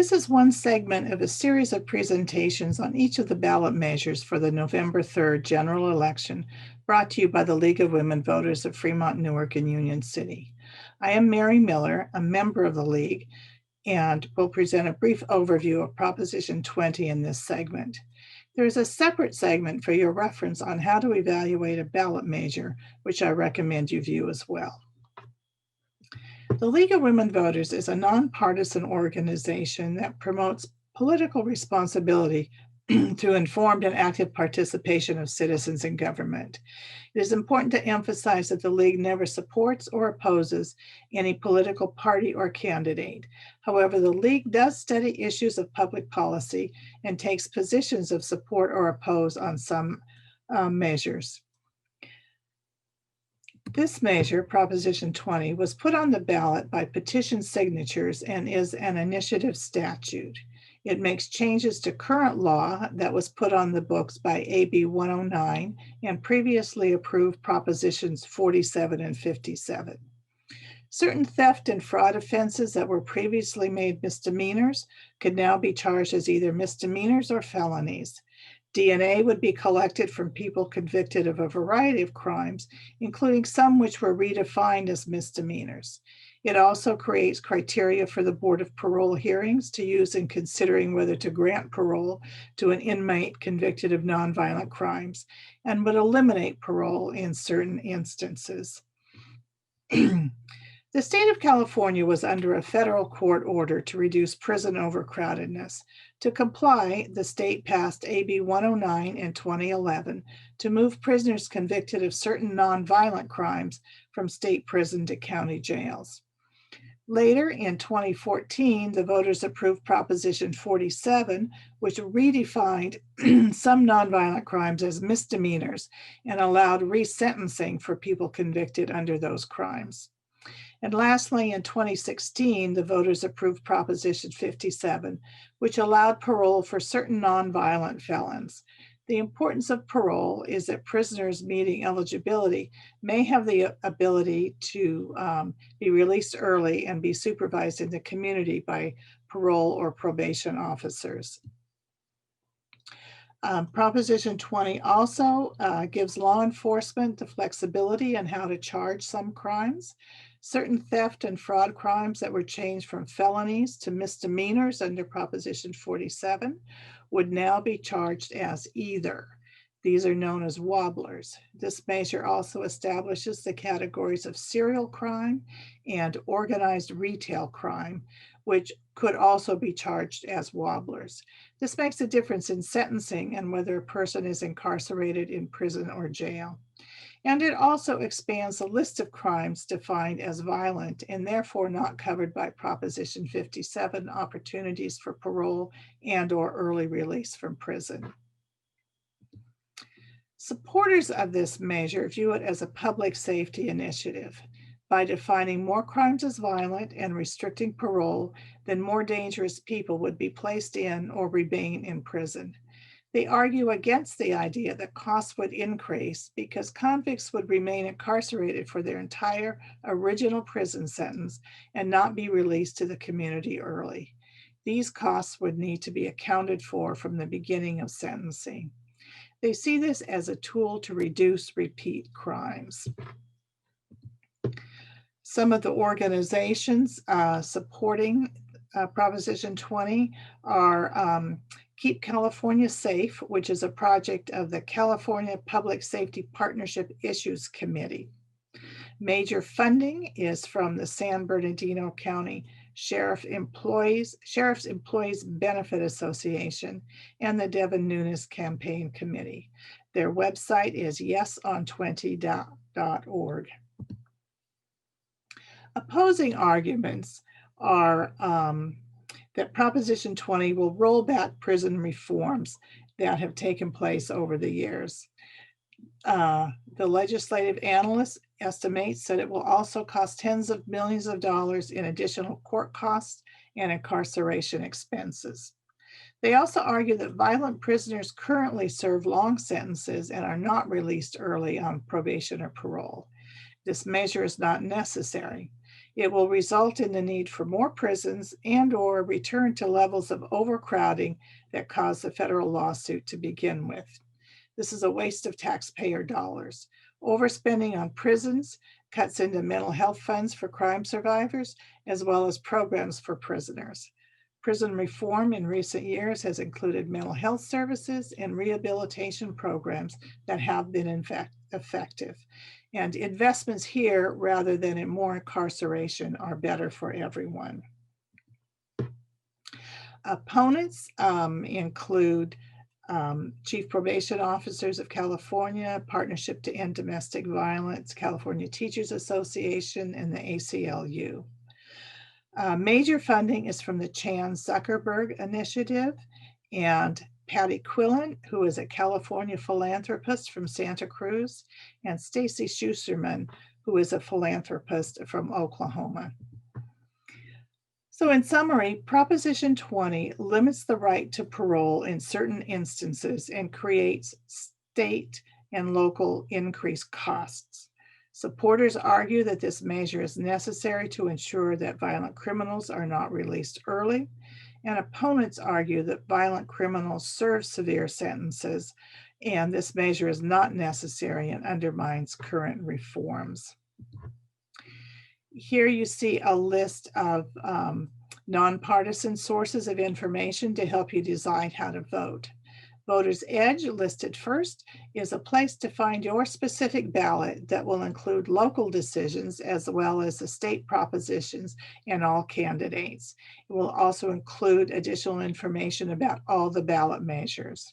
This is one segment of a series of presentations on each of the ballot measures for the November 3rd general election, brought to you by the League of Women Voters of Fremont, Newark, and Union City. I am Mary Miller, a member of the League, and will present a brief overview of Proposition 20 in this segment. There is a separate segment for your reference on how to evaluate a ballot measure, which I recommend you view as well. The League of Women Voters is a nonpartisan organization that promotes political responsibility through informed and active participation of citizens in government. It is important to emphasize that the League never supports or opposes any political party or candidate. However, the League does study issues of public policy and takes positions of support or oppose on some measures. This measure, Proposition 20, was put on the ballot by petition signatures and is an initiative statute. It makes changes to current law that was put on the books by AB 109 and previously approved Propositions 47 and 57. Certain theft and fraud offenses that were previously made misdemeanors could now be charged as either misdemeanors or felonies. DNA would be collected from people convicted of a variety of crimes, including some which were redefined as misdemeanors. It also creates criteria for the Board of Parole hearings to use in considering whether to grant parole to an inmate convicted of nonviolent crimes, and would eliminate parole in certain instances. The state of California was under a federal court order to reduce prison overcrowdedness. To comply, the state passed AB 109 in 2011 to move prisoners convicted of certain nonviolent crimes from state prison to county jails. Later, in 2014, the voters approved Proposition 47, which redefined some nonviolent crimes as misdemeanors and allowed resentencing for people convicted under those crimes. And lastly, in 2016, the voters approved Proposition 57, which allowed parole for certain nonviolent felons. The importance of parole is that prisoners meeting eligibility may have the ability to be released early and be supervised in the community by parole or probation officers. Proposition 20 also gives law enforcement the flexibility in how to charge some crimes. Certain theft and fraud crimes that were changed from felonies to misdemeanors under Proposition 47 would now be charged as either. These are known as wobblers. This measure also establishes the categories of serial crime and organized retail crime, which could also be charged as wobblers. This makes a difference in sentencing and whether a person is incarcerated in prison or jail. And it also expands the list of crimes defined as violent and therefore not covered by Proposition 57 opportunities for parole and/or early release from prison. Supporters of this measure view it as a public safety initiative. By defining more crimes as violent and restricting parole, then more dangerous people would be placed in or remain in prison. They argue against the idea that costs would increase because convicts would remain incarcerated for their entire original prison sentence and not be released to the community early. These costs would need to be accounted for from the beginning of sentencing. They see this as a tool to reduce repeat crimes. Some of the organizations supporting Proposition 20 are Keep California Safe, which is a project of the California Public Safety Partnership Issues Committee. Major funding is from the San Bernardino County Sheriff's Employees Benefit Association and the Devin Nunes Campaign Committee. Their website is yeson20.org. Opposing arguments are that Proposition 20 will roll back prison reforms that have taken place over the years. The legislative analyst estimates that it will also cost tens of millions of dollars in additional court costs and incarceration expenses. They also argue that violent prisoners currently serve long sentences and are not released early on probation or parole. This measure is not necessary. It will result in the need for more prisons and/or a return to levels of overcrowding that caused the federal lawsuit to begin with. This is a waste of taxpayer dollars. Overspending on prisons cuts into mental health funds for crime survivors, as well as programs for prisoners. Prison reform in recent years has included mental health services and rehabilitation programs that have been effective. And investments here, rather than in more incarceration, are better for everyone. Opponents include Chief Probation Officers of California, Partnership to End Domestic Violence, California Teachers Association, and the ACLU. Major funding is from the Chan Zuckerberg Initiative and Patty Quillen, who is a California philanthropist from Santa Cruz, and Stacy Schusterman, who is a philanthropist from Oklahoma. So in summary, Proposition 20 limits the right to parole in certain instances and creates state and local increased costs. Supporters argue that this measure is necessary to ensure that violent criminals are not released early, and opponents argue that violent criminals serve severe sentences, and this measure is not necessary and undermines current reforms. Here you see a list of nonpartisan sources of information to help you decide how to vote. Voter's Edge, listed first, is a place to find your specific ballot that will include local decisions as well as the state propositions and all candidates. It will also include additional information about all the ballot measures.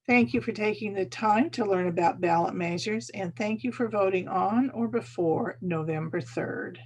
Thank you for taking the time to learn about ballot measures, and thank you for voting on or before November 3rd.